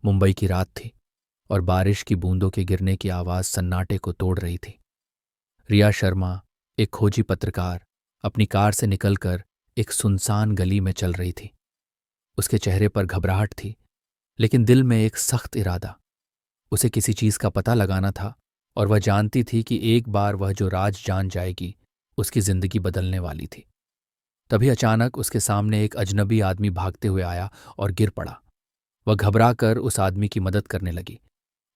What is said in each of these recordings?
मुंबई की रात थी और बारिश की बूंदों के गिरने की आवाज सन्नाटे को तोड़ रही थी। रिया शर्मा, एक खोजी पत्रकार, अपनी कार से निकलकर एक सुनसान गली में चल रही थी। उसके चेहरे पर घबराहट थी, लेकिन दिल में एक सख्त इरादा। उसे किसी चीज का पता लगाना था और वह जानती थी कि एक बार वह जो राज जान जाएगी, उसकी जिंदगी बदलने वाली थी। तभी अचानक उसके सामने एक अजनबी आदमी भागते हुए आया और गिर पड़ा। वह घबरा कर उस आदमी की मदद करने लगी,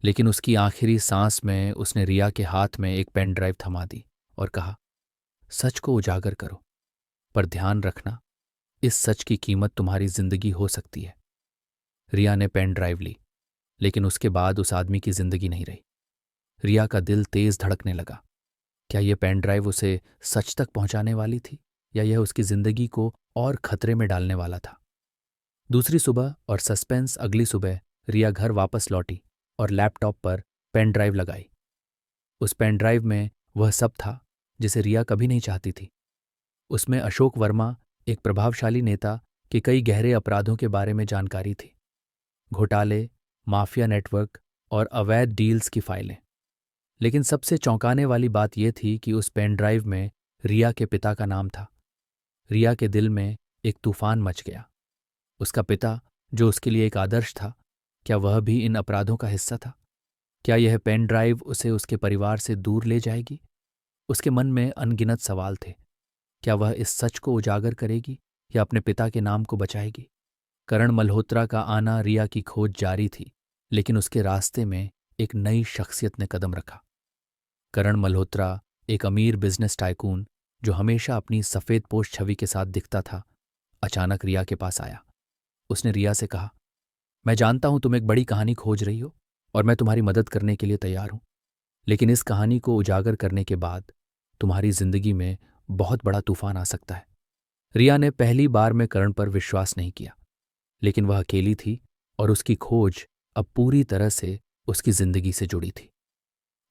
लेकिन उसकी आखिरी सांस में उसने रिया के हाथ में एक पेन ड्राइव थमा दी और कहा, सच को उजागर करो, पर ध्यान रखना, इस सच की कीमत तुम्हारी जिंदगी हो सकती है। रिया ने पेन ड्राइव ली, लेकिन उसके बाद उस आदमी की जिंदगी नहीं रही। रिया का दिल तेज धड़कने लगा। क्या यह पेन ड्राइव उसे सच तक पहुंचाने वाली थी, या यह उसकी जिंदगी को और खतरे में डालने वाला था? दूसरी सुबह और सस्पेंस। अगली सुबह रिया घर वापस लौटी और लैपटॉप पर पेन ड्राइव लगाई। उस पेन ड्राइव में वह सब था जिसे रिया कभी नहीं चाहती थी। उसमें अशोक वर्मा, एक प्रभावशाली नेता, के कई गहरे अपराधों के बारे में जानकारी थी। घोटाले, माफिया नेटवर्क और अवैध डील्स की फाइलें। लेकिन सबसे चौंकाने वाली बात यह थी कि उस पेन ड्राइव में रिया के पिता का नाम था। रिया के दिल में एक तूफान मच गया। उसका पिता, जो उसके लिए एक आदर्श था, क्या वह भी इन अपराधों का हिस्सा था? क्या यह पेन ड्राइव उसे उसके परिवार से दूर ले जाएगी? उसके मन में अनगिनत सवाल थे। क्या वह इस सच को उजागर करेगी या अपने पिता के नाम को बचाएगी? करण मल्होत्रा का आना। रिया की खोज जारी थी, लेकिन उसके रास्ते में एक नई शख्सियत ने कदम रखा। करण मल्होत्रा, एक अमीर बिजनेस टाइकून जो हमेशा अपनी सफेदपोश छवि के साथ दिखता था, अचानक रिया के पास आया। उसने रिया से कहा, मैं जानता हूं तुम एक बड़ी कहानी खोज रही हो और मैं तुम्हारी मदद करने के लिए तैयार हूं, लेकिन इस कहानी को उजागर करने के बाद तुम्हारी जिंदगी में बहुत बड़ा तूफान आ सकता है। रिया ने पहली बार में करण पर विश्वास नहीं किया, लेकिन वह अकेली थी और उसकी खोज अब पूरी तरह से उसकी जिंदगी से जुड़ी थी।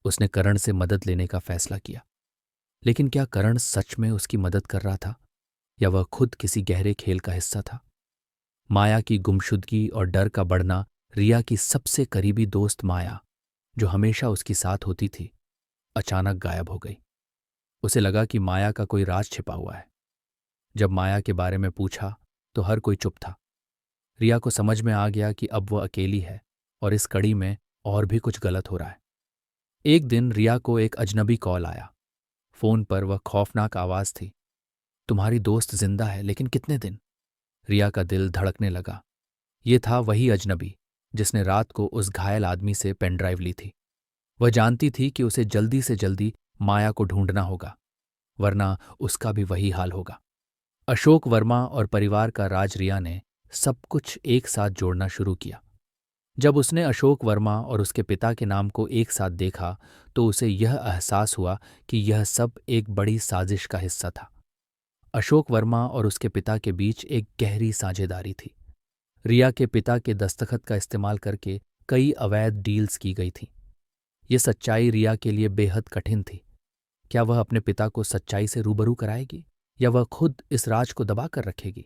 उसने करण से मदद लेने का फैसला किया, लेकिन क्या करण सच में उसकी मदद कर रहा था, या वह खुद किसी गहरे खेल का हिस्सा था? माया की गुमशुदगी और डर का बढ़ना। रिया की सबसे करीबी दोस्त माया, जो हमेशा उसकी साथ होती थी, अचानक गायब हो गई। उसे लगा कि माया का कोई राज छिपा हुआ है। जब माया के बारे में पूछा तो हर कोई चुप था। रिया को समझ में आ गया कि अब वह अकेली है और इस कड़ी में और भी कुछ गलत हो रहा है। एक दिन रिया को एक अजनबी कॉल आया। फोन पर वह खौफनाक आवाज थी, तुम्हारी दोस्त जिंदा है, लेकिन कितने दिन? रिया का दिल धड़कने लगा। ये था वही अजनबी जिसने रात को उस घायल आदमी से पेन ड्राइव ली थी। वह जानती थी कि उसे जल्दी से जल्दी माया को ढूंढना होगा, वरना उसका भी वही हाल होगा। अशोक वर्मा और परिवार का राज। रिया ने सब कुछ एक साथ जोड़ना शुरू किया। जब उसने अशोक वर्मा और उसके पिता के नाम को एक साथ देखा तो उसे यह एहसास हुआ कि यह सब एक बड़ी साजिश का हिस्सा था। अशोक वर्मा और उसके पिता के बीच एक गहरी साझेदारी थी। रिया के पिता के दस्तखत का इस्तेमाल करके कई अवैध डील्स की गई थीं। ये सच्चाई रिया के लिए बेहद कठिन थी। क्या वह अपने पिता को सच्चाई से रूबरू कराएगी, या वह खुद इस राज को दबा कर रखेगी?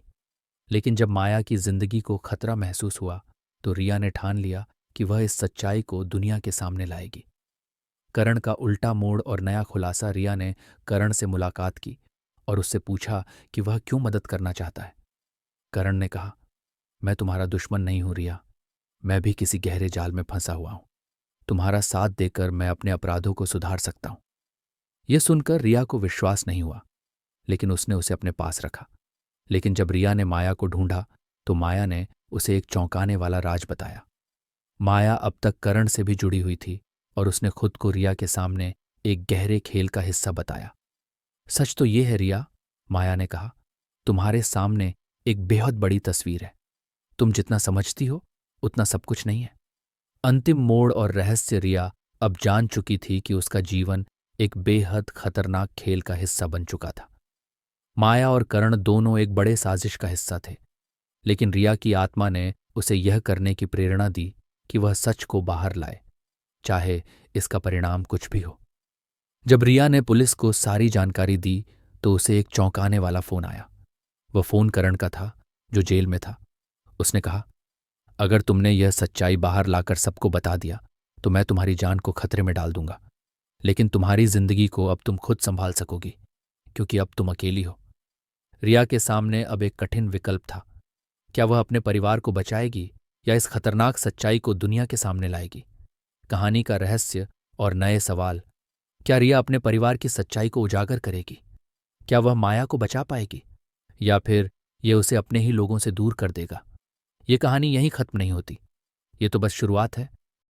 लेकिन जब माया की जिंदगी को खतरा महसूस हुआ तो रिया ने ठान लिया कि वह इस सच्चाई को दुनिया के सामने लाएगी। करण का उल्टा मोड़ और नया खुलासा। रिया ने करण से मुलाकात की और उससे पूछा कि वह क्यों मदद करना चाहता है। करण ने कहा, मैं तुम्हारा दुश्मन नहीं हूं रिया, मैं भी किसी गहरे जाल में फंसा हुआ हूं। तुम्हारा साथ देकर मैं अपने अपराधों को सुधार सकता हूं। यह सुनकर रिया को विश्वास नहीं हुआ, लेकिन उसने उसे अपने पास रखा। लेकिन जब रिया ने माया को ढूंढा तो माया ने उसे एक चौंकाने वाला राज बताया। माया अब तक करण से भी जुड़ी हुई थी और उसने खुद को रिया के सामने एक गहरे खेल का हिस्सा बताया। सच तो ये है रिया, माया ने कहा, तुम्हारे सामने एक बेहद बड़ी तस्वीर है। तुम जितना समझती हो उतना सब कुछ नहीं है। अंतिम मोड़ और रहस्य। रिया अब जान चुकी थी कि उसका जीवन एक बेहद खतरनाक खेल का हिस्सा बन चुका था। माया और करण दोनों एक बड़े साजिश का हिस्सा थे, लेकिन रिया की आत्मा ने उसे यह करने की प्रेरणा दी कि वह सच को बाहर लाए, चाहे इसका परिणाम कुछ भी हो। जब रिया ने पुलिस को सारी जानकारी दी तो उसे एक चौंकाने वाला फोन आया। वह फोन करण का था, जो जेल में था। उसने कहा, अगर तुमने यह सच्चाई बाहर लाकर सबको बता दिया तो मैं तुम्हारी जान को खतरे में डाल दूंगा, लेकिन तुम्हारी जिंदगी को अब तुम खुद संभाल सकोगी, क्योंकि अब तुम अकेली हो। रिया के सामने अब एक कठिन विकल्प था। क्या वह अपने परिवार को बचाएगी या इस खतरनाक सच्चाई को दुनिया के सामने लाएगी? कहानी का रहस्य और नए सवाल। क्या रिया अपने परिवार की सच्चाई को उजागर करेगी? क्या वह माया को बचा पाएगी, या फिर ये उसे अपने ही लोगों से दूर कर देगा? ये कहानी यहीं खत्म नहीं होती। ये तो बस शुरुआत है।